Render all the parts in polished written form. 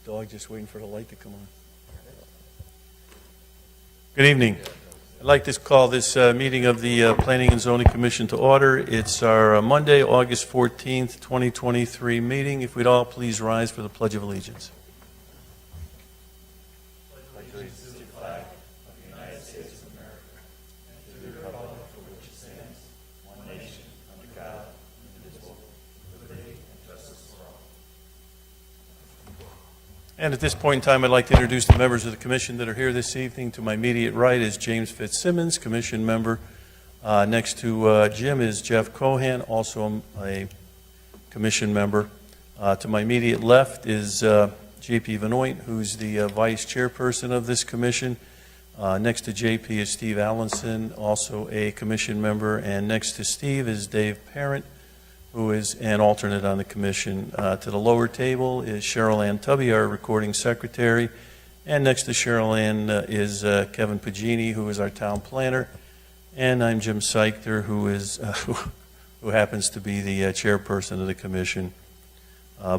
Dog just waiting for the light to come on. Good evening. I'd like to call this meeting of the Planning and Zoning Commission to order. It's our Monday, August 14th, 2023 meeting. If we'd all please rise for the Pledge of Allegiance. Pledge allegiance to the flag of the United States of America and to the republic for which it stands, one nation, under God, indivisible, with liberty and justice for all. And at this point in time, I'd like to introduce the members of the commission that are here this evening. To my immediate right is James Fitzsimmons, commission member. Next to Jim is Jeff Cohan, also a commission member. To my immediate left is JP Vanoit, who's the vice chairperson of this commission. Next to JP is Steve Allenson, also a commission member. And next to Steve is Dave Parent, who is an alternate on the commission. To the lower table is Cheryl Ann Tubby, our recording secretary. And next to Cheryl Ann is Kevin Pagini, who is our town planner. And I'm Jim Seichter, who is who happens to be the chairperson of the commission.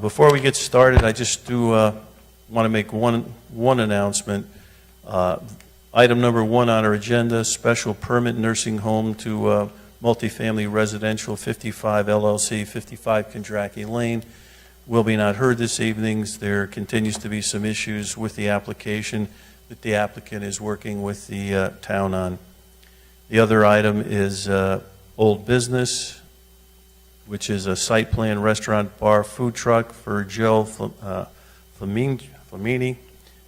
Before we get started, I just do want to make one announcement. Item number 1 on our agenda, special permit nursing home to multifamily residential 55 LLC, 55 Kondraki Lane, will be not heard this evening. There continues to be some issues with the application that the applicant is working with the town on. The other item is old business, which is a site plan restaurant bar food truck for Joe Flamini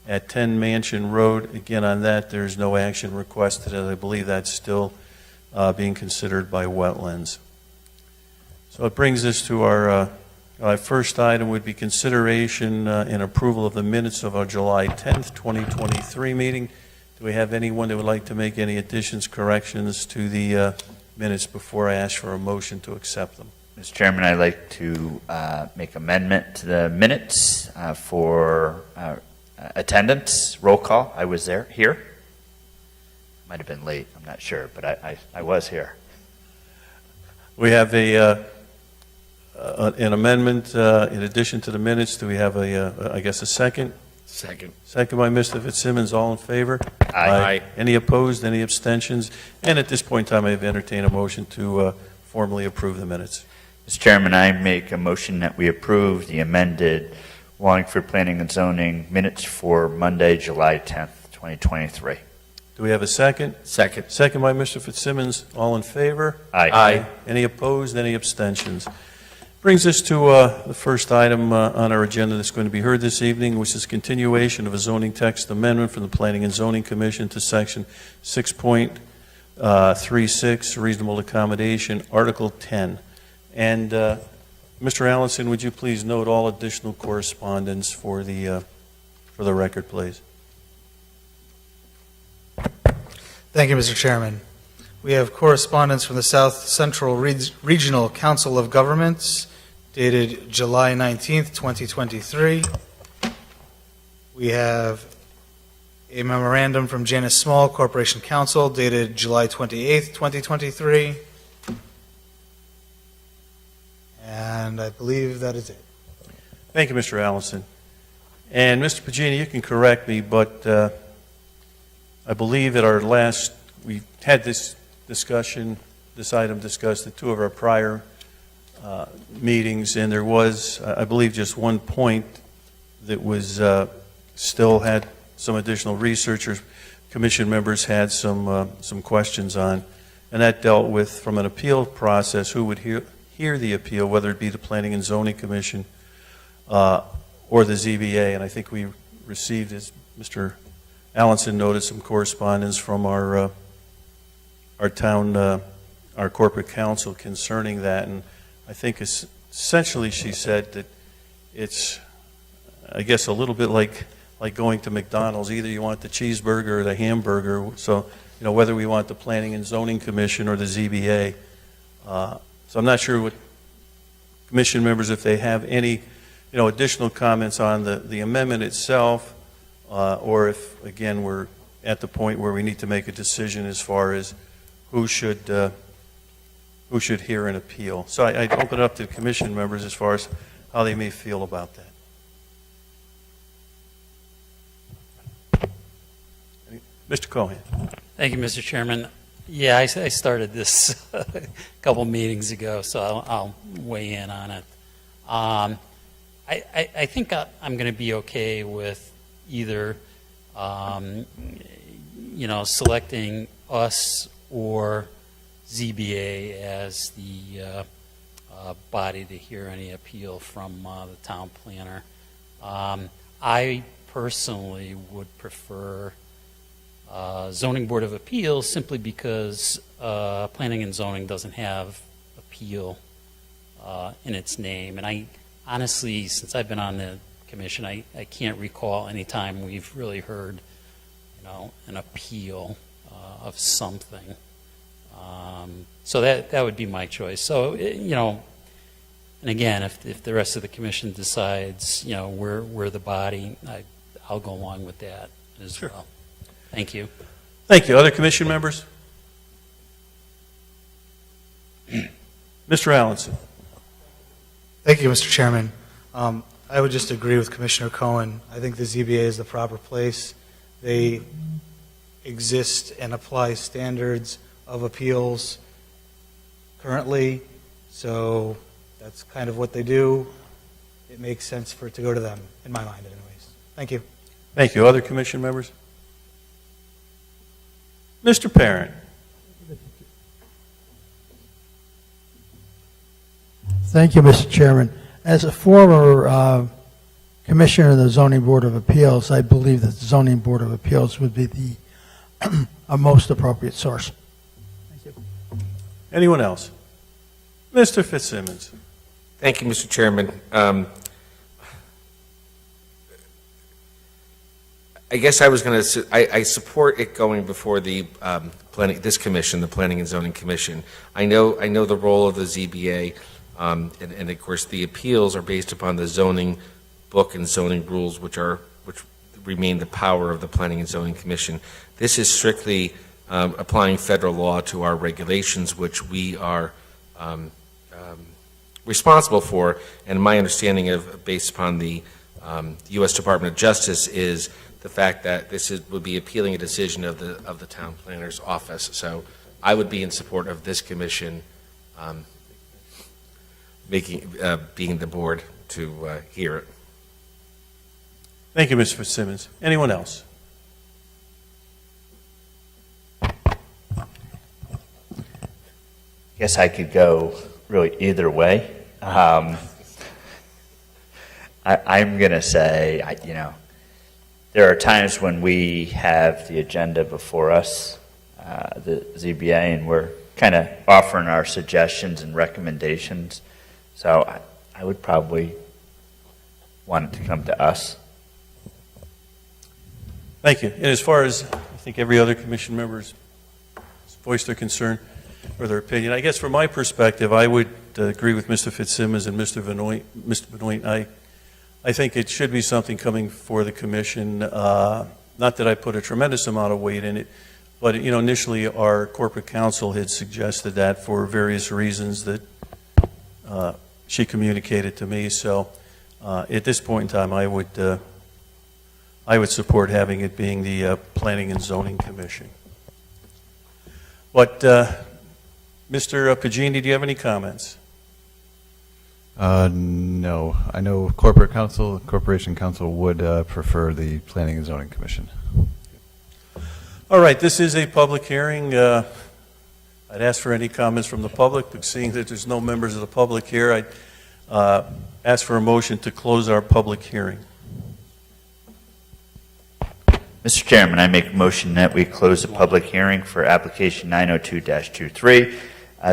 at 10 Mansion Road. Again, on that, there's no action requested, and I believe that's still being considered by wetlands. So it brings us to our first item would be consideration and approval of the minutes of our July 10th, 2023 meeting. Do we have anyone that would like to make any additions, corrections to the minutes before I ask for a motion to accept them? Mr. Chairman, I'd like to make amendment to the minutes for attendance. Roll call. I was here. Might have been late, I'm not sure, but I was here. We have an amendment in addition to the minutes. Do we have I guess a second? Second. Second by Mr. Fitzsimmons. All in favor? Aye. Any opposed? Any abstentions? And at this point in time, I have entertained a motion to formally approve the minutes. Mr. Chairman, I make a motion that we approve the amended Wallingford Planning and Zoning minutes for Monday, July 10th, 2023. Do we have a second? Second. Second by Mr. Fitzsimmons. All in favor? Aye. Any opposed? Any abstentions? Brings us to the first item on our agenda that's going to be heard this evening, which is continuation of a zoning text amendment from the Planning and Zoning Commission to Section 6.36, reasonable accommodation, Article 10. And Mr. Allenson, would you please note all additional correspondence for the record, please? Thank you, Mr. Chairman. We have correspondence from the South Central Regional Council of Governments dated July 19th, 2023. We have a memorandum from Janice Small, Corporation Counsel, dated July 28th, 2023. And I believe that is it. Thank you, Mr. Allison. And Mr. Pagini, you can correct me, but I believe at our last, we had this discussion, this item discussed at 2 of our prior meetings, and there was, I believe, just one point that was still had some additional researchers, commission members had some questions on, and that dealt with, from an appeal process, who would hear the appeal, whether it be the Planning and Zoning Commission or the ZBA. And I think we received, as Mr. Allenson noted, some correspondence from our town, our corporate counsel concerning that. And I think essentially she said that it's, I guess, a little bit like going to McDonald's. Either you want the cheeseburger or the hamburger. So, whether we want the Planning and Zoning Commission or the ZBA. So I'm not sure what commission members, if they have any, additional comments on the amendment itself, or if, again, we're at the point where we need to make a decision as far as who should hear an appeal. So I'd open it up to commission members as far as how they may feel about that. Mr. Cohen. Thank you, Mr. Chairman. Yeah, I started this a couple meetings ago, so I'll weigh in on it. I think I'm going to be okay with either, selecting us or ZBA as the body to hear any appeal from the town planner. I personally would prefer Zoning Board of Appeals simply because Planning and Zoning doesn't have appeal in its name. And I honestly, since I've been on the commission, I can't recall any time we've really heard, an appeal of something. So that would be my choice. So, and again, if the rest of the commission decides, we're the body, I'll go along with that as well. Thank you. Thank you. Other commission members? Mr. Allenson. Thank you, Mr. Chairman. I would just agree with Commissioner Cohen. I think the ZBA is the proper place. They exist and apply standards of appeals currently, so that's kind of what they do. It makes sense for it to go to them, in my mind anyways. Thank you. Thank you. Other commission members? Mr. Parent. Thank you, Mr. Chairman. As a former commissioner of the Zoning Board of Appeals, I believe that the Zoning Board of Appeals would be the most appropriate source. Thank you. Anyone else? Mr. Fitzsimmons. Thank you, Mr. Chairman. I guess I was going to. I support it going before the this commission, the Planning and Zoning Commission. I know the role of the ZBA, and of course the appeals are based upon the zoning book and zoning rules, which remain the power of the Planning and Zoning Commission. This is strictly applying federal law to our regulations, which we are responsible for. And my understanding of, based upon the U.S. Department of Justice, is the fact that would be appealing a decision of the town planner's office. So I would be in support of this commission being the board to hear it. Thank you, Mr. Fitzsimmons. Anyone else? Guess I could go really either way. I'm going to say, there are times when we have the agenda before us, the ZBA, and we're kind of offering our suggestions and recommendations. So I would probably want it to come to us. Thank you. And as far as I think every other commission member has voiced their concern or their opinion, I guess from my perspective, I would agree with Mr. Fitzsimmons and Mr. Benoit. I think it should be something coming for the commission. Not that I put a tremendous amount of weight in it, but initially our corporate counsel had suggested that for various reasons that she communicated to me. So at this point in time, I would support having it being the Planning and Zoning Commission. But Mr. Pagini, do you have any comments? No. I know Corporation Council would prefer the Planning and Zoning Commission. All right, this is a public hearing. I'd ask for any comments from the public, but seeing that there's no members of the public here, I'd ask for a motion to close our public hearing. Mr. Chairman, I make a motion that we close the public hearing for application 902-23,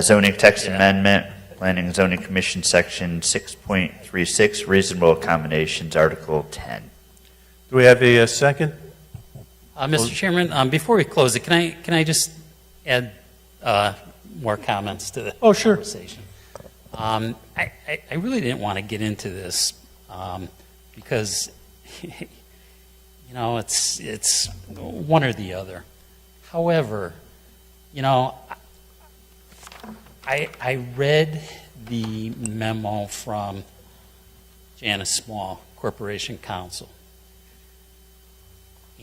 zoning text amendment, Planning and Zoning Commission section 6.36, reasonable accommodations, Article 10. Do we have a second? Mr. Chairman, before we close it, can I just add more comments to the conversation? I really didn't want to get into this because it's one or the other. However, I read the memo from Janice Small, Corporation Counsel,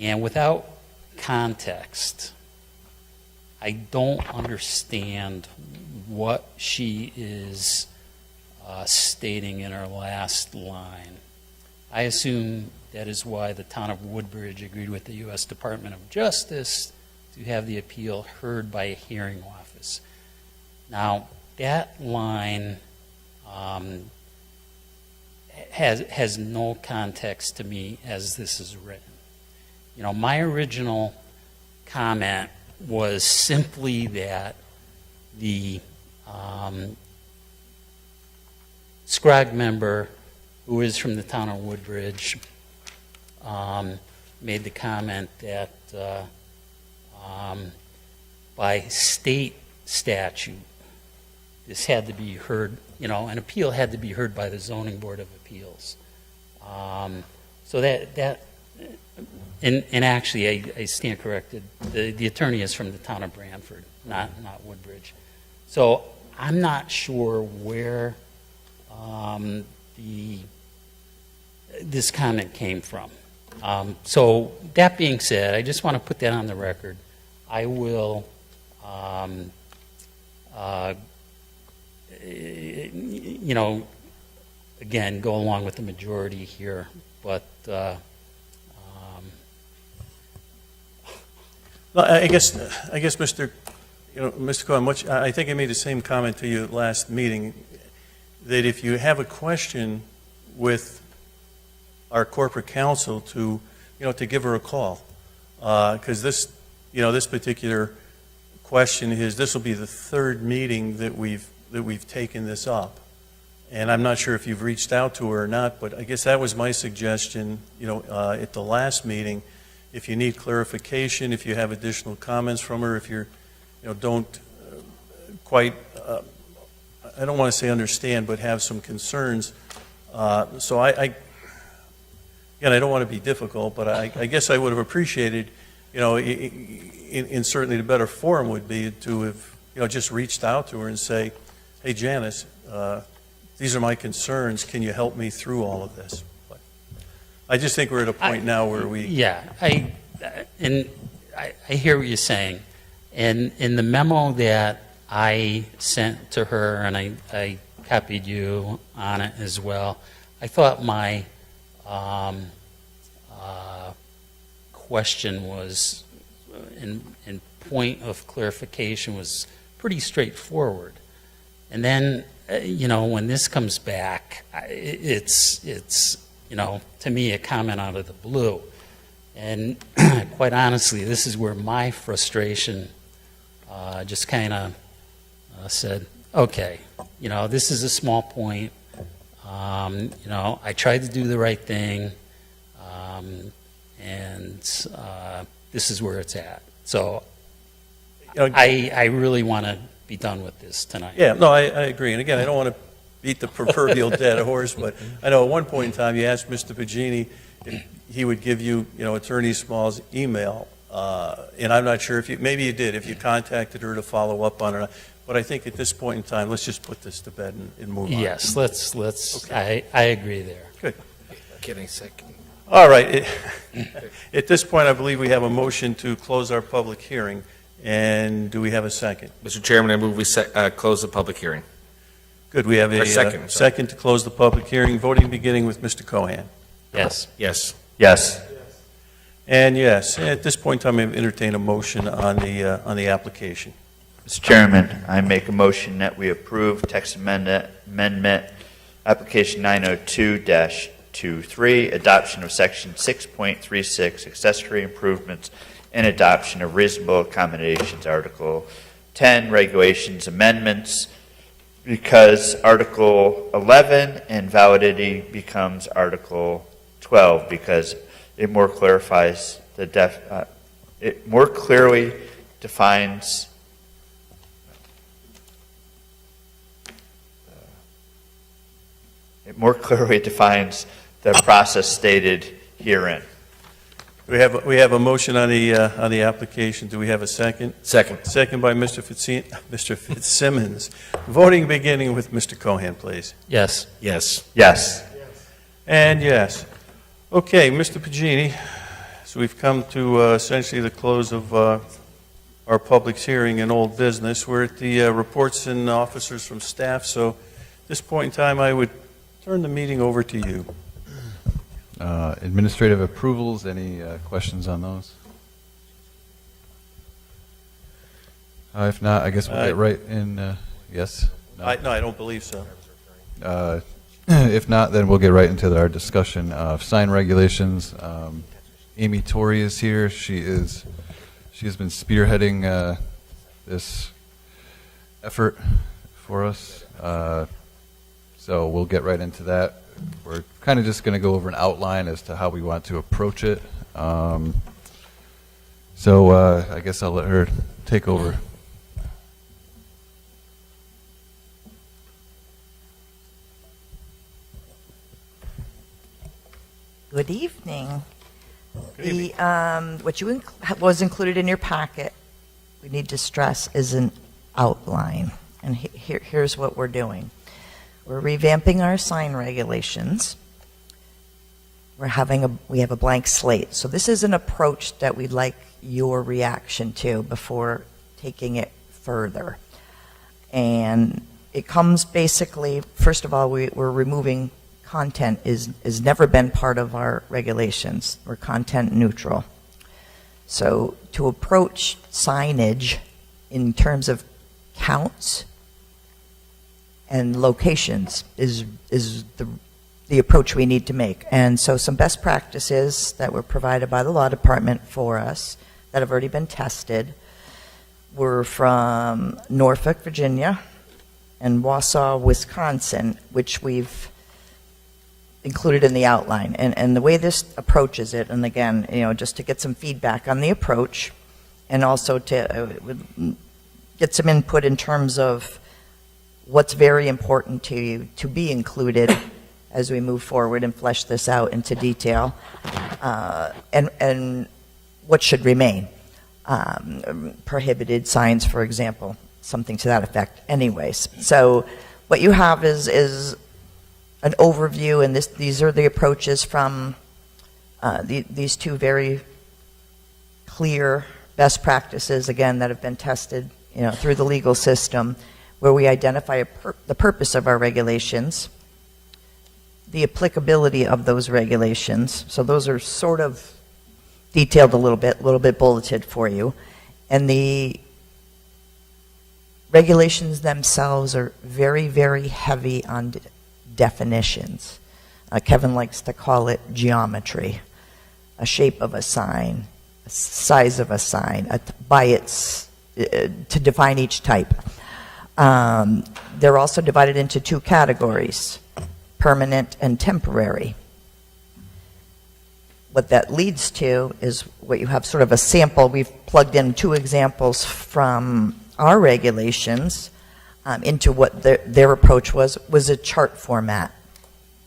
and without context, I don't understand what she is stating in her last line. I assume that is why the town of Woodbridge agreed with the U.S. Department of Justice to have the appeal heard by a hearing office. Now, that line has no context to me as this is written. You know, my original comment was simply that the SCROG member, who is from the town of Woodbridge, made the comment that by state statute, this had to be heard, you know, an appeal had to be heard by the Zoning Board of Appeals. So and actually, I stand corrected, the attorney is from the town of Brantford, not Woodbridge. So I'm not sure where this comment came from. So that being said, I just want to put that on the record. I will, you know, again, go along with the majority here, but No, I guess, Mr. Cohen, I think I made the same comment to you at last meeting, that if you have a question with our corporate counsel to give her a call, because this particular question this will be the third meeting that we've taken this up, and I'm not sure if you've reached out to her or not, but I guess that was my suggestion, at the last meeting. If you need clarification, if you have additional comments from her, if you're, don't quite, I don't want to say understand, but have some concerns. So again, I don't want to be difficult, but I guess I would have appreciated, in certainly the better forum would be to have, just reached out to her and say, hey, Janice, these are my concerns. Can you help me through all of this? I just think we're at a point now where we... Yeah, I hear what you're saying. And in the memo that I sent to her, and I copied you on it as well, I thought my question was, in point of clarification, was pretty straightforward. And then, when this comes back, it's to me, a comment out of the blue. And quite honestly, this is where my frustration just kind of said, okay, this is a small point. I tried to do the right thing, and this is where it's at. So I really want to be done with this tonight. Yeah, no, I agree. And again, I don't want to beat the proverbial dead horse, but I know at one point in time you asked Mr. Pagini if he would give you, Attorney Small's email, and I'm not sure if maybe you did, if you contacted her to follow up on it. But I think at this point in time, let's just put this to bed and move on. Yes, let's. Okay. I agree there. Good. Kidding, second. All right. At this point, I believe we have a motion to close our public hearing. And do we have a second? Mr. Chairman, I move we close the public hearing. Good. We have a second to close the public hearing. Voting beginning with Mr. Cohan. Yes. Yes. Yes. And yes, at this point in time, I entertain a motion on the application. Mr. Chairman, I make a motion that we approve text amendment application 902-23, adoption of section 6.36, accessory improvements, and adoption of reasonable accommodations, Article 10, regulations amendments, because Article 11 and validity becomes Article 12, because it more clarifies it more clearly defines the process stated herein. We have a motion on the application. Do we have a second? Second. Second by Mr. Fitzsimmons. Voting beginning with Mr. Cohan, please. Yes. Yes. Yes. And yes. Okay, Mr. Pagini, So we've come to essentially the close of our public hearing and old business. We're at the reports and officers from staff, so at this point in time, I would turn the meeting over to you. Administrative approvals, any questions on those? If not, I guess we'll get right in, yes? No? No, I don't believe so. If not, then we'll get right into our discussion of sign regulations. Amy Torrey is here. She has been spearheading this effort for us. So we'll get right into that. We're kind of just going to go over an outline as to how we want to approach it. So I guess I'll let her take over. Good evening. Good evening. What was included in your packet, we need to stress, is an outline. And here's what we're doing. We're revamping our sign regulations. We have a blank slate. So this is an approach that we'd like your reaction to before taking it further. And it comes basically, first of all, we're removing content is never been part of our regulations. We're content neutral. So to approach signage in terms of counts and locations is the approach we need to make. And so some best practices that were provided by the law department for us that have already been tested were from Norfolk, Virginia, and Wausau, Wisconsin, which we've included in the outline. And the way this approaches it, and again, just to get some feedback on the approach, and also to get some input in terms of what's very important to you to be included as we move forward and flesh this out into detail, and what should remain. Prohibited signs, for example, something to that effect. Anyways, so what you have is an overview, and these are the approaches from these two very clear best practices, again, that have been tested through the legal system, where we identify the purpose of our regulations, the applicability of those regulations. So those are sort of detailed a little bit bulleted for you. And the regulations themselves are very, very heavy on definitions. Kevin likes to call it geometry, a shape of a sign, a size of a sign, to define each type. They're also divided into two categories, permanent and temporary. What that leads to is what you have sort of a sample. We've plugged in two examples from our regulations into what their approach was a chart format,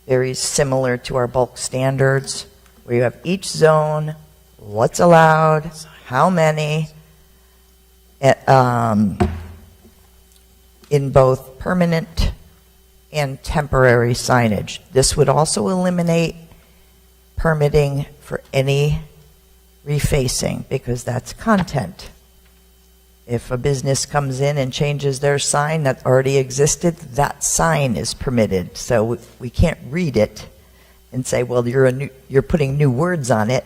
very similar to our bulk standards, where you have each zone, what's allowed, how many, in both permanent and temporary signage. This would also eliminate permitting for any refacing, because that's content. If a business comes in and changes their sign that already existed, that sign is permitted. So we can't read it and say, well, you're putting new words on it.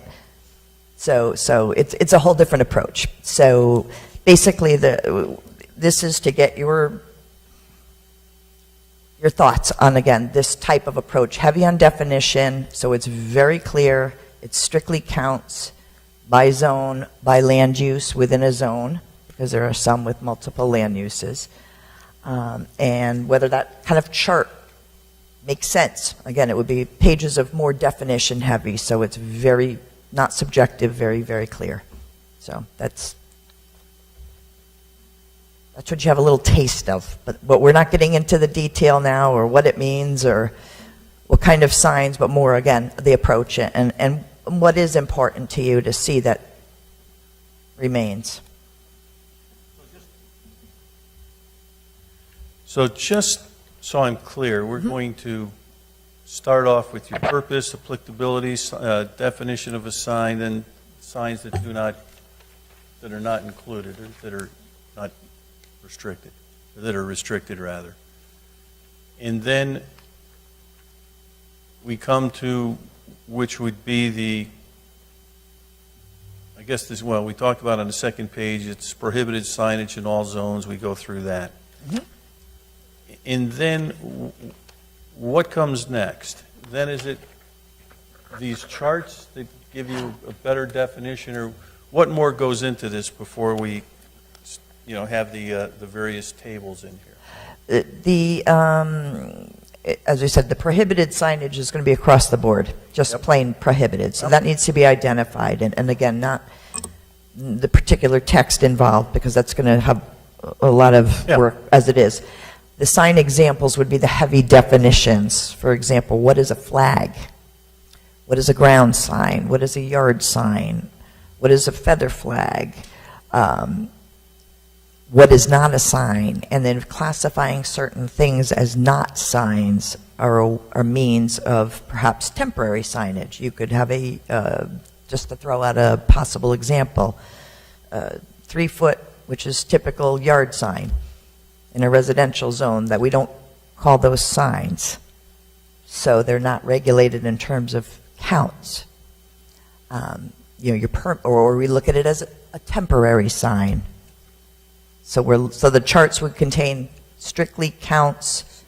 So it's a whole different approach. So basically, this is to get your thoughts on, again, this type of approach, heavy on definition, so it's very clear. It strictly counts by zone, by land use within a zone, because there are some with multiple land uses, and whether that kind of chart makes sense. Again, it would be pages of more definition heavy, so it's very, not subjective, very, very clear. So that's what you have a little taste of, but we're not getting into the detail now, or what it means, or what kind of signs, but more, again, the approach and what is important to you to see that remains. So just so I'm clear, we're going to start off with your purpose, applicability, definition of a sign, then signs that are not included, or that are not restricted, or that are restricted, rather. And then we come to, which would be I guess this, well, we talked about on the second page, it's prohibited signage in all zones, we go through that. And then, what comes next? Then is it these charts that give you a better definition, or what more goes into this before we, have the various tables in here? As I said, the prohibited signage is going to be across the board, just Yep. plain prohibited. So Yep. that needs to be identified, and again, not the particular text involved, because that's going to have a lot of Yeah. work as it is. The sign examples would be the heavy definitions. For example, what is a flag? What is a ground sign? What is a yard sign? What is a feather flag? What is not a sign? And then classifying certain things as not signs are a means of perhaps temporary signage. You could have just to throw out a possible example, 3 foot, which is typical yard sign in a residential zone, that we don't call those signs. So they're not regulated in terms of counts. Or we look at it as a temporary sign. So the charts would contain strictly counts,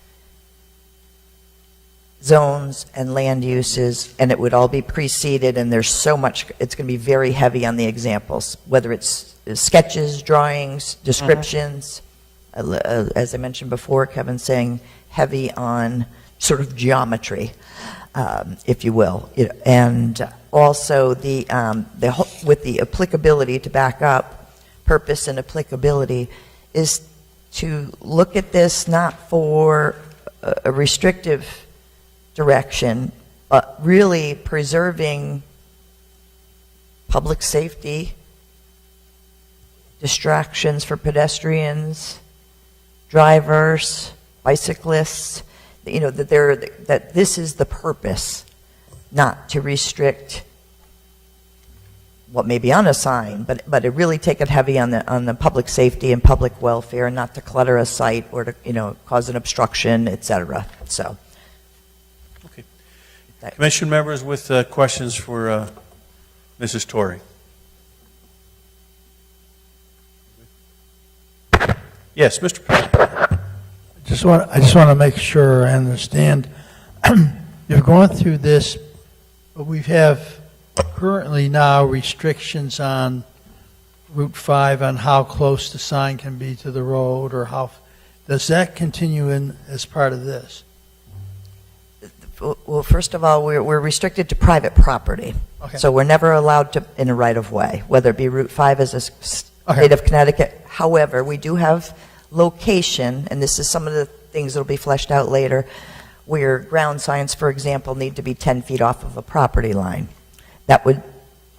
zones, and land uses, and it would all be preceded, and there's so much, it's going to be very heavy on the examples, whether it's sketches, drawings, descriptions. As I mentioned before, Kevin's saying heavy on sort of geometry, if you will. And also with the applicability, to back up, purpose and applicability is to look at this not for a restrictive direction, but really preserving public safety, distractions for pedestrians, drivers, bicyclists, that this is the purpose, not to restrict what may be on a sign, but to really take it heavy on the public safety and public welfare, and not to clutter a site or to cause an obstruction, etc. So, Okay. Commission members with questions for Mrs. Torrey. Yes, Mr. Payne. I just want to make sure I understand. You're going through this, but we have currently now restrictions on Route 5 on how close the sign can be to the road, or how, does that continue in as part of this? well, first of all, we're restricted to private property. Okay. So we're never allowed to in a right-of-way, whether it be Route 5 as a Okay. state of Connecticut. However, we do have location, and this is some of the things that will be fleshed out later, where ground signs, for example, need to be 10 feet off of a property line. That would,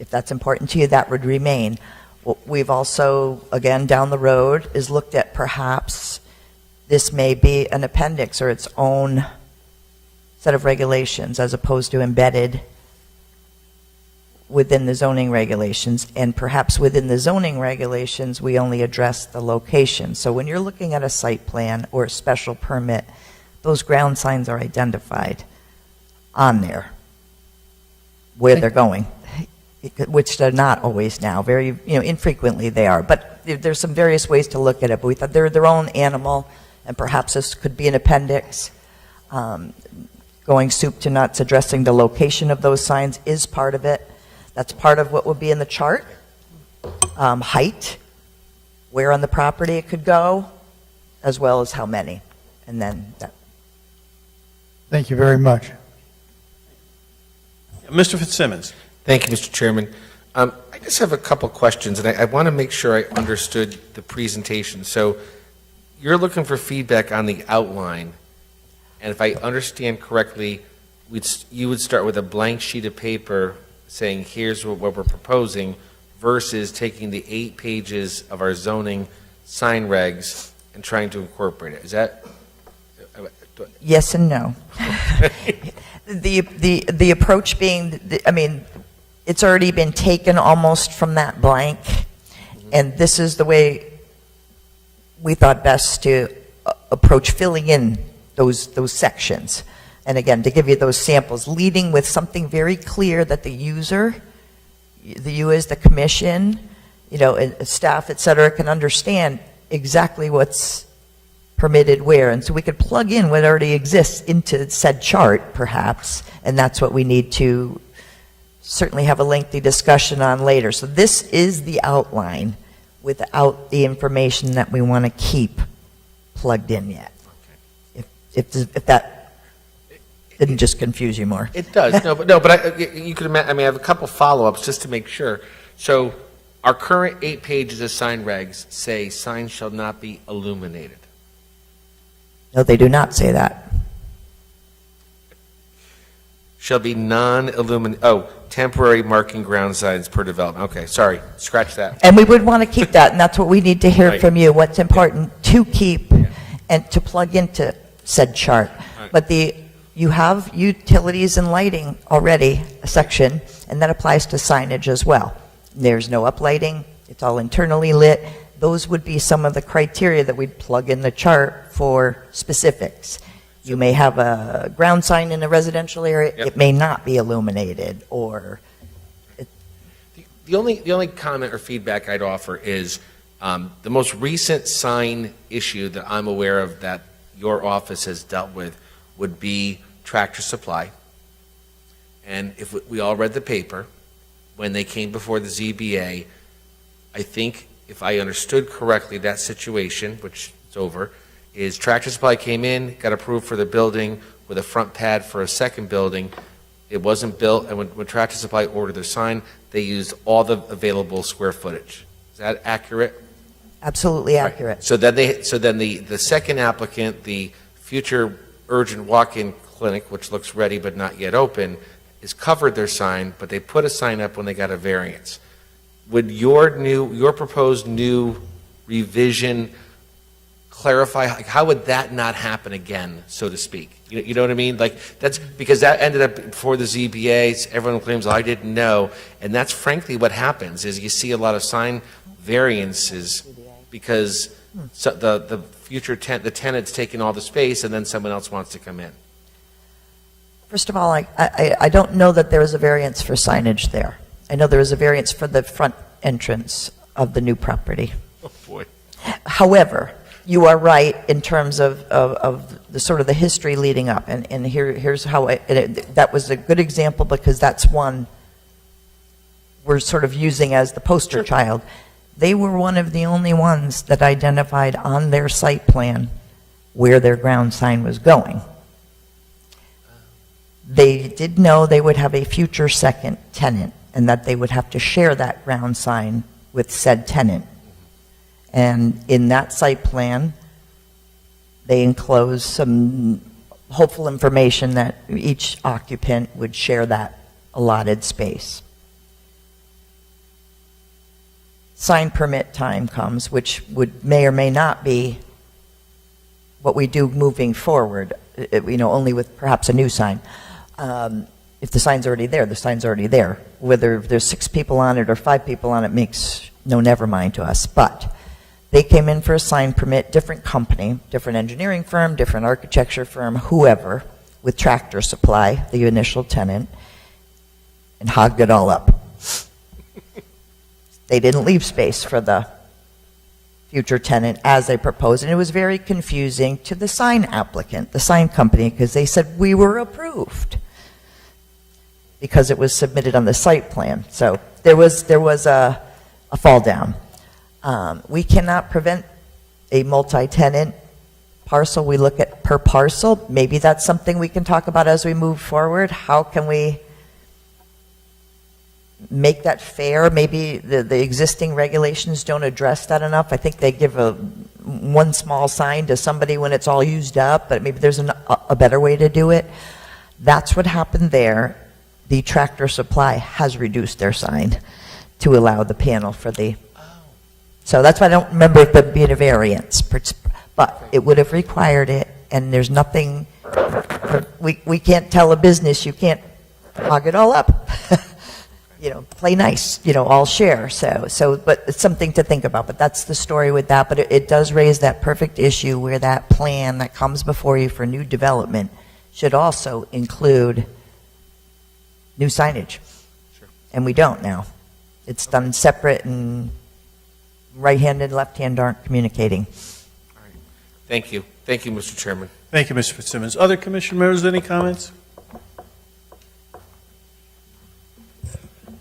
if that's important to you, that would remain. What we've also, again, down the road, is looked at perhaps this may be an appendix or its own set of regulations as opposed to embedded within the zoning regulations. And perhaps within the zoning regulations, we only address the location. So when you're looking at a site plan or a special permit, those ground signs are identified on there where they're going, which they're not always now. Very, infrequently they are. But there's some various ways to look at it. But we thought they're their own animal, and perhaps this could be an appendix. Going soup to nuts, addressing the location of those signs is part of it. That's part of what would be in the chart. Height, where on the property it could go, as well as how many. And then that. Thank you very much. Mr. Fitzsimmons. Thank you, Mr. Chairman. I just have a couple questions, and I want to make sure I understood the presentation. So you're looking for feedback on the outline, and if I understand correctly, you would start with a blank sheet of paper saying, here's what we're proposing, versus taking the 8 pages of our zoning sign regs and trying to incorporate it. Is that? Yes and no. The approach being, it's already been taken almost from that blank, and this is the way we thought best to approach filling in those sections. And again, to give you those samples, leading with something very clear that the user, you as the commission, and staff, et cetera, can understand exactly what's permitted where. And so we could plug in what already exists into said chart, perhaps, and that's what we need to certainly have a lengthy discussion on later. So this is the outline without the information that we want to keep plugged in yet. If that didn't just confuse you more. It does, but you could imagine, I have a couple follow-ups just to make sure. So our current 8 pages of sign regs say signs shall not be illuminated. No, they do not say that. Shall be non-illuminated, temporary marking ground signs per development. Okay, sorry, scratch that. And we would want to keep that, and that's what we need to hear Right. from you, what's important to keep and to plug into said chart. Right. But you have utilities and lighting already, a section, and that applies to signage as well. There's no uplighting, it's all internally lit. Those would be some of the criteria that we'd plug in the chart for specifics. You may have a ground sign in a residential area, Yep. it may not be illuminated, or The only comment or feedback I'd offer is the most recent sign issue that I'm aware of that your office has dealt with would be Tractor Supply. And if we all read the paper, when they came before the ZBA, I think, if I understood correctly, that situation, which is over, is Tractor Supply came in, got approved for the building with a front pad for a second building. It wasn't built, and when Tractor Supply ordered their sign, they used all the available square footage. Is that accurate? absolutely accurate. So then the second applicant, the future urgent walk-in clinic, which looks ready but not yet open, is covered their sign, but they put a sign up when they got a variance. Would your proposed new revision clarify, like, how would that not happen again, so to speak? You know what I mean? Like, that's because that ended up before the ZBA. Everyone claims, I didn't know. And that's frankly what happens, is you see a lot of sign variances because the future the tenant's taking all the space and then someone else wants to come in. First of all, I don't know that there was a variance for signage there. I know there was a variance for the front entrance of the new property. Oh, boy. However, you are right in terms of the sort of the history leading up, and here's how that was a good example because that's one we're sort of using as the poster child. They were one of the only ones that identified on their site plan where their ground sign was going. They did know they would have a future second tenant and that they would have to share that ground sign with said tenant. And in that site plan, they enclosed some hopeful information that each occupant would share that allotted space. Sign permit time comes, which may or may not be what we do moving forward, only with perhaps a new sign. If the sign's already there, the sign's already there. Whether there's 6 people on it or 5 people on it makes no never mind to us. But they came in for a sign permit, different company, different engineering firm, different architecture firm, whoever, with Tractor Supply, the initial tenant, and hogged it all up. They didn't leave space for the future tenant as they proposed, and it was very confusing to the sign applicant, the sign company, because they said we were approved because it was submitted on the site plan. So there was a fall down. We cannot prevent a multi-tenant parcel. We look at per parcel. Maybe that's something we can talk about as we move forward. How can we make that fair? Maybe the existing regulations don't address that enough. I think they give one small sign to somebody when it's all used up, but maybe there's a better way to do it. That's what happened there. The Tractor Supply has reduced their sign to allow the panel for the... So that's why I don't remember it being a variance, but it would have required it, and there's nothing... We can't tell a business you can't hog it all up. play nice, all share. So, but it's something to think about. But that's the story with that. But it does raise that perfect issue where that plan that comes before you for new development should also include new signage. Sure. And we don't now. It's done separate, and right hand and left hand aren't communicating. All right. Thank you. Thank you, Mr. Chairman. Thank you, Mr. Fitzsimmons. Other commission members, any comments?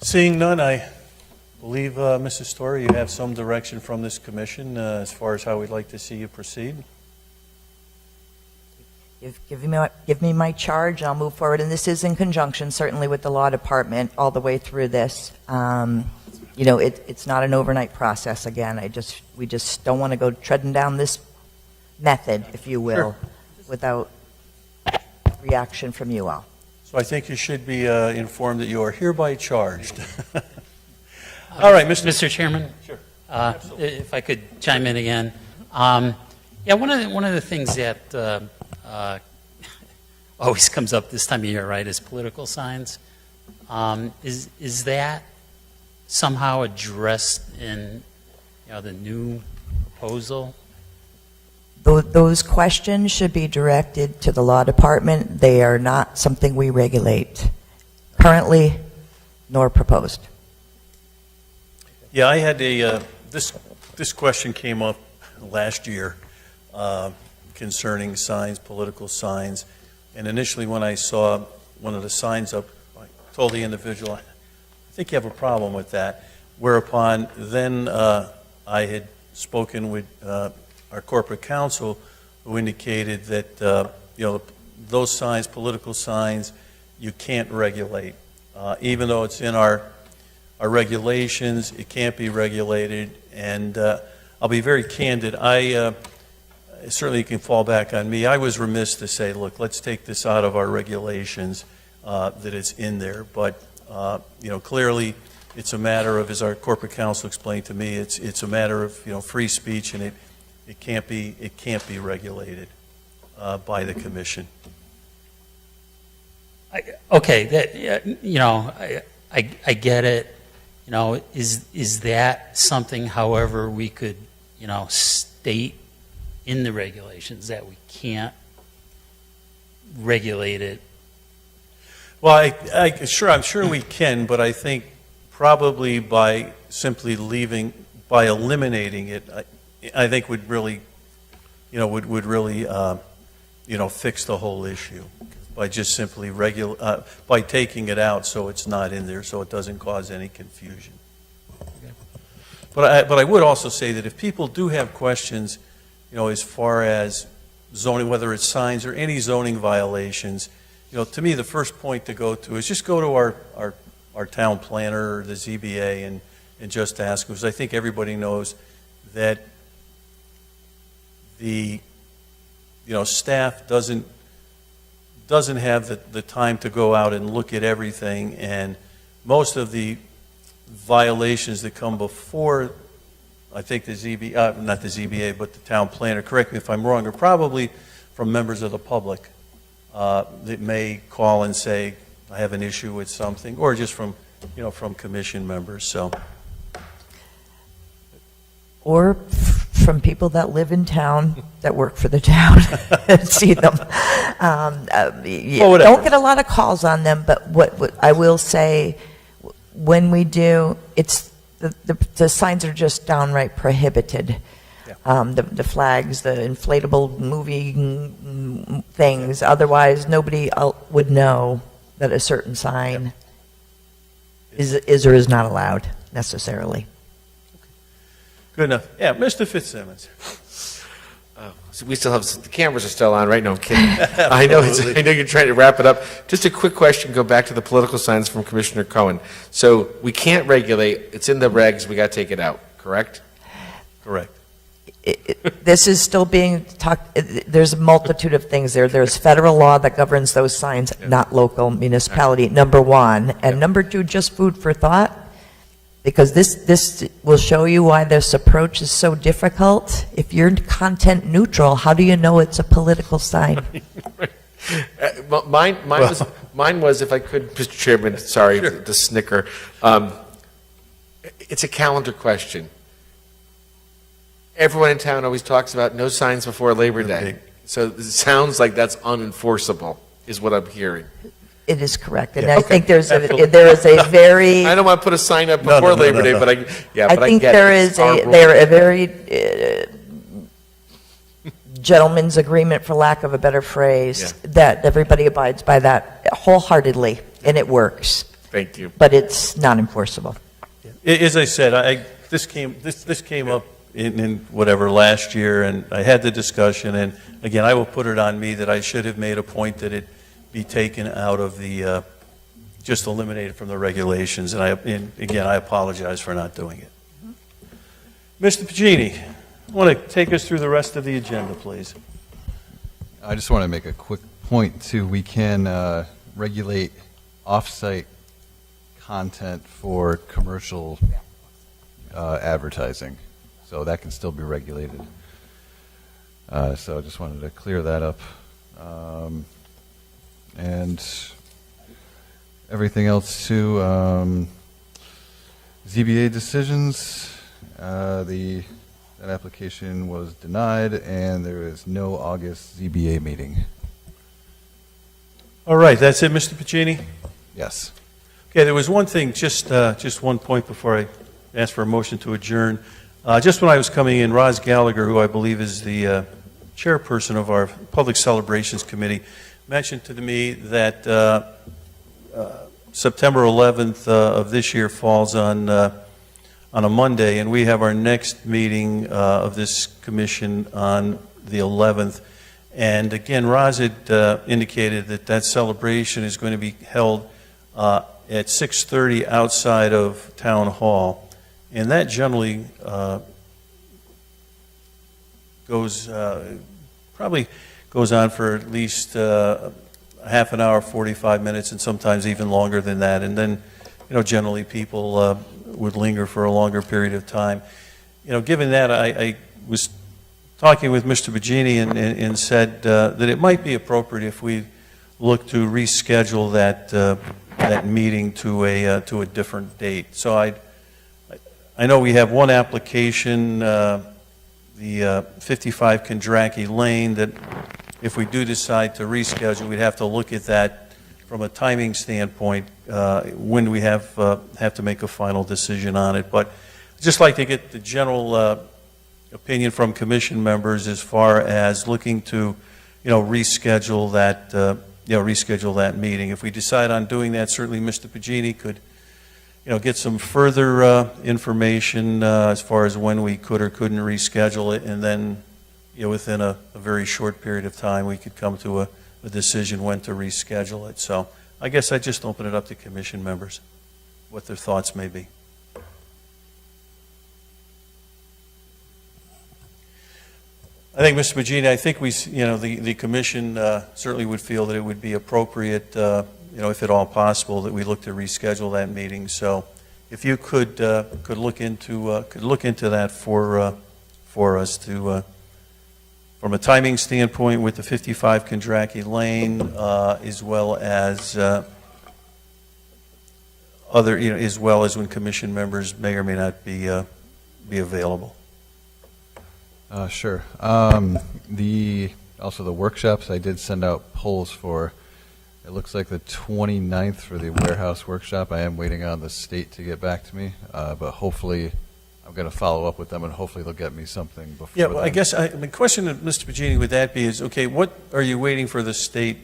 Seeing none, I believe, Mrs. Story, you have some direction from this commission as far as how we'd like to see you proceed. Give me my charge, and I'll move forward. And this is in conjunction, certainly, with the law department all the way through this. It's not an overnight process. Again, we just don't want to go treading down this method, if you will, without reaction from you all. So I think you should be informed that you are hereby charged. All right, Mr. Chairman? Sure. If I could chime in again. One of the things that always comes up this time of year, right, is political signs. Is that somehow addressed in the new proposal? Those questions should be directed to the law department. They are not something we regulate currently nor proposed. Yeah, I had this question came up last year concerning signs, political signs. And initially when I saw one of the signs up, I told the individual, I think you have a problem with that. Whereupon then I had spoken with our corporate counsel, who indicated that those signs, political signs, you can't regulate. Even though it's in our regulations, it can't be regulated. And I'll be very candid. Certainly you can fall back on me. I was remiss to say, look, let's take this out of our regulations, that it's in there. But clearly it's a matter of, as our corporate counsel explained to me, it's a matter of free speech, and it can't be regulated by the commission. Okay, I get it. Is that something, however, we could state in the regulations that we can't regulate it? Well, I'm sure we can, but I think probably by simply eliminating it, I think would really fix the whole issue by just simply by taking it out so it's not in there, so it doesn't cause any confusion. But I would also say that if people do have questions, as far as zoning, whether it's signs or any zoning violations, to me the first point to go to is just go to our town planner or the ZBA and just ask, because I think everybody knows that the staff doesn't have the time to go out and look at everything, and most of the violations that come before, I think the ZBA, not the ZBA, but the town planner, correct me if I'm wrong, are probably from members of the public that may call and say, I have an issue with something, or just from commission members. So, Or from people that live in town, that work for the town, and see them. Don't get a lot of calls on them, but what I will say, when we do, the signs are just downright prohibited. Yeah. The flags, the inflatable movie things. Otherwise, nobody would know that a certain sign is or is not allowed necessarily. Good enough. Yeah, Mr. Fitzsimmons. So we still have, the cameras are still on, right? No, I'm kidding. I know you're trying to wrap it up. Just a quick question, go back to the political signs from Commissioner Cohen. So we can't regulate, it's in the regs, we got to take it out, correct? Correct. This is still being talked, there's a multitude of things there. There's federal law that governs those signs, not local municipality, number one. And number two, just food for thought, because this will show you why this approach is so difficult. If you're content neutral, how do you know it's a political sign? Mine Mine was, if I could, Mr. Chairman, sorry to snicker. It's a calendar question. Everyone in town always talks about no signs before Labor Day. So it sounds like that's unenforceable, is what I'm hearing. It is correct, and Yeah. I think there is a Absolutely. very, I don't want to put a sign up No, before no, no, Labor no, Day, no. but I think get there it's is our a, rule. there a very gentleman's agreement, for lack of a better phrase, that everybody abides by that wholeheartedly, and it works, Thank you. but it's not enforceable. As I said, this came up in whatever last year, and I had the discussion, and again, I will put it on me that I should have made a point that it be taken out of the, just eliminated from the regulations, and again, I apologize for not doing it. Mr. Pagini, want to take us through the rest of the agenda, please? I just want to make a quick point too. We can regulate off-site content for commercial advertising, so that can still be regulated. So I just wanted to clear that up. And everything else too. ZBA decisions. That application was denied, and there is no August ZBA meeting. All right, that's it, Mr. Pagini? Yes. Okay, there was one thing, just one point before I ask for a motion to adjourn. Just when I was coming in, Roz Gallagher, who I believe is the chairperson of our Public Celebrations Committee, mentioned to me that September 11th of this year falls on a Monday, and we have our next meeting of this commission on the 11th. And again, Roz had indicated that that celebration is going to be held at 6:30 outside of Town Hall. And that generally probably goes on for at least a half an hour, 45 minutes, and sometimes even longer than that. And then, generally people would linger for a longer period of time. Given that, I was talking with Mr. Pagini and said that it might be appropriate if we look to reschedule that meeting to a different date. So I know we have one application, the 55 Kondraki Lane, that if we do decide to reschedule, we'd have to look at that from a timing standpoint, when we have to make a final decision on it. But I'd just like to get the general opinion from commission members as far as looking to, reschedule that meeting. If we decide on doing that, certainly Mr. Pagini could, get some further information as far as when we could or couldn't reschedule it, and then, within a very short period of time, we could come to a decision when to reschedule it. So I guess I just open it up to commission members, what their thoughts may be. I think, Mr. Pagini, I think the commission certainly would feel that it would be appropriate, if at all possible, that we look to reschedule that meeting. So if you could look into that for us to. From a timing standpoint, with the 55 Kondraki Lane, as well as as well as when commission members may or may not be available. Sure. Also the workshops, I did send out polls for, it looks like the 29th for the warehouse workshop. I am waiting on the state to get back to me, but hopefully I'm going to follow up with them, and hopefully they'll get me something before Yeah, well, I then. guess the question, Mr. Pagini, with that be is, okay, what are you waiting for the state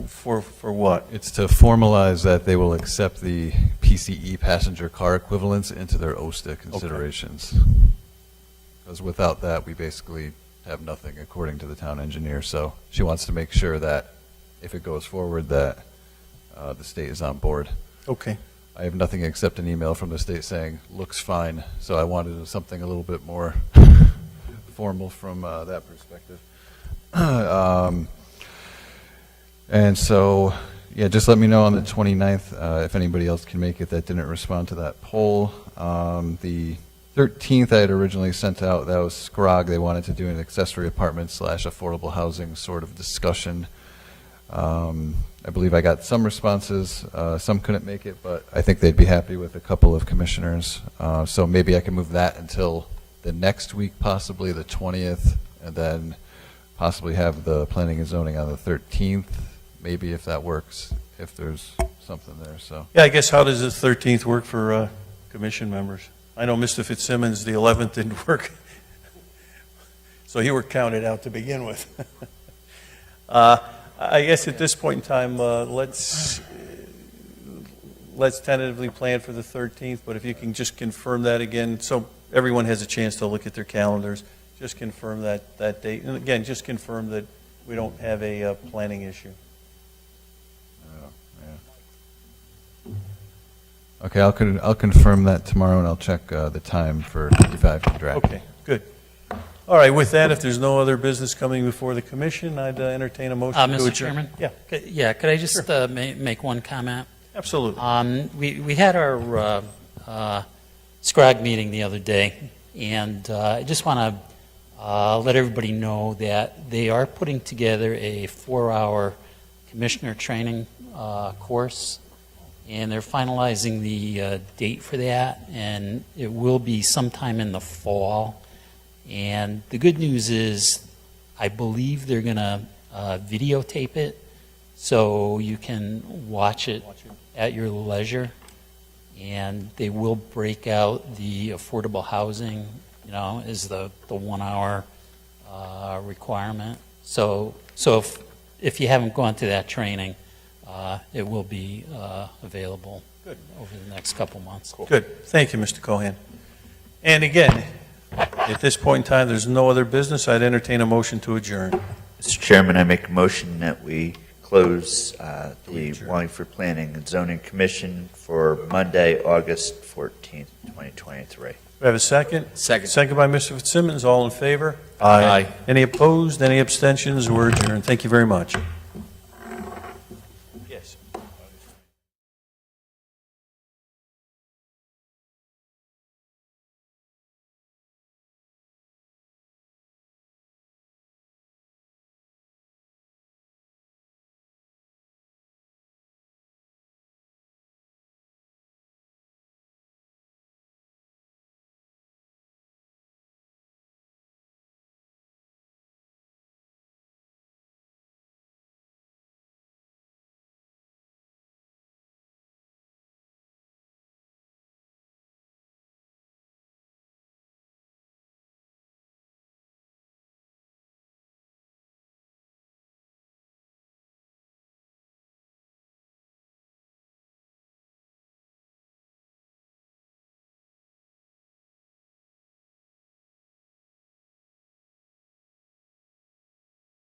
for what? It's to formalize that they will accept the PCE passenger car equivalents into their OSTA considerations. Because without that, we basically have nothing, according to the town engineer. So she wants to make sure that if it goes forward, that the state is on board. Okay. I have nothing except an email from the state saying, looks fine. So I wanted something a little bit more formal from that perspective. And so, yeah, just let me know on the 29th if anybody else can make it that didn't respond to that poll. The 13th I had originally sent out, that was Scrog. They wanted to do an accessory apartment / affordable housing sort of discussion. I believe I got some responses. Some couldn't make it, but I think they'd be happy with a couple of commissioners. So maybe I can move that until the next week, possibly the 20th, and then possibly have the planning and zoning on the 13th, maybe if that works, if there's something there. So Yeah, I guess how does the 13th work for commission members? I know Mr. Fitzsimmons, the 11th didn't work, so you were counted out to begin with. I guess at this point in time, let's tentatively plan for the 13th, but if you can just confirm that again, so everyone has a chance to look at their calendars, just confirm that date. And again, just confirm that we don't have a planning issue. okay, I'll confirm that tomorrow, and I'll check the time for 55 to draft. Okay, good. All right, with that, if there's no other business coming before the commission, I'd entertain a motion to adjourn. Mr. Chairman? Yeah, Could I just make one comment? absolutely. We had our SCROG meeting the other day, and I just want to let everybody know that they are putting together a 4-hour commissioner training course, and they're finalizing the date for that, and it will be sometime in the fall. And the good news is, I believe they're going to videotape it, so you can watch it at your leisure. And they will break out the affordable housing, is the 1 hour requirement. So if you haven't gone to that training, it will be available over the next couple months. Good. Thank you, Mr. Cohan. And again, at this point in time, there's no other business. I'd entertain a motion to adjourn. Mr. Chairman, I make a motion that we close the Wallingford Planning and Zoning Commission for Monday, August 14th, 2023. Do I have a second? Second. Second by Mr. Fitzsimmons. All in favor? Aye. Any opposed? Any abstentions? We're adjourned. Thank you very much.